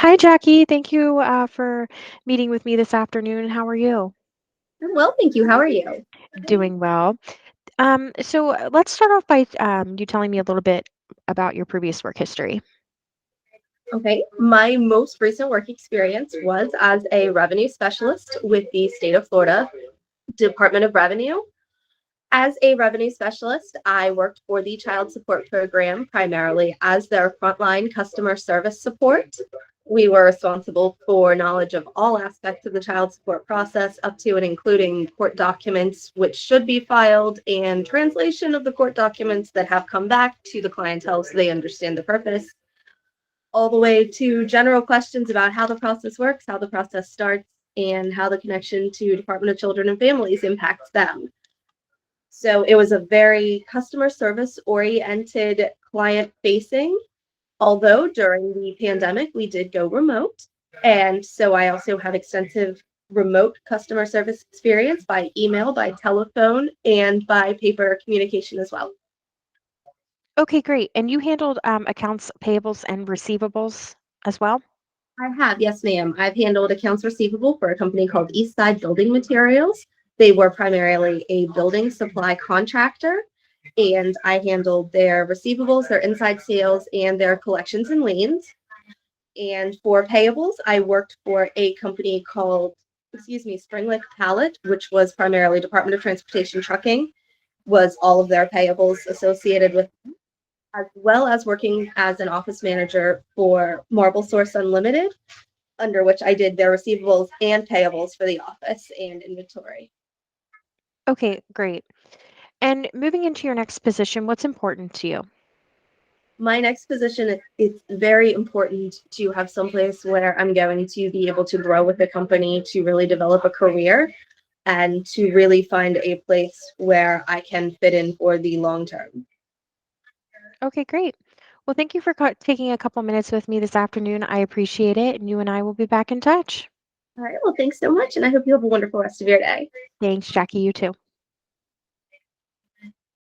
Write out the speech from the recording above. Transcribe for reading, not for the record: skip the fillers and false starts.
Hi, Jackie. Thank you for meeting with me this afternoon. How are you? I'm well, thank you. How are you? Doing well. Let's start off by you telling me a little bit about your previous work history. Okay. My most recent work experience was as a revenue specialist with the state of Florida Department of Revenue. As a revenue specialist, I worked for the child support program primarily as their frontline customer service support. We were responsible for knowledge of all aspects of the child support process, up to and including court documents which should be filed and translation of the court documents that have come back to the clientele so they understand the purpose, all the way to general questions about how the process works, how the process starts, and how the connection to Department of Children and Families impacts them. So it was a very customer service oriented, client facing, although during the pandemic we did go remote. And so I also have extensive remote customer service experience by email, by telephone, and by paper communication as well. Okay, great. And you handled accounts payables and receivables as well? I have, yes, ma'am. I've handled accounts receivable for a company called Eastside Building Materials. They were primarily a building supply contractor, and I handled their receivables, their inside sales, and their collections and liens. And for payables, I worked for a company called, Springlick Pallet, which was primarily Department of Transportation trucking, was all of their payables associated with, as well as working as an office manager for Marble Source Unlimited, under which I did their receivables and payables for the office and inventory. Okay, great. And moving into your next position, what's important to you? My next position, it's very important to have someplace where I'm going to be able to grow with the company, to really develop a career, and to really find a place where I can fit in for the long term. Okay, great. Well, thank you for taking a couple minutes with me this afternoon. I appreciate it, and you and I will be back in touch. All right. Well, thanks so much. And I hope you have a wonderful rest of your day. Thanks, Jackie. You too.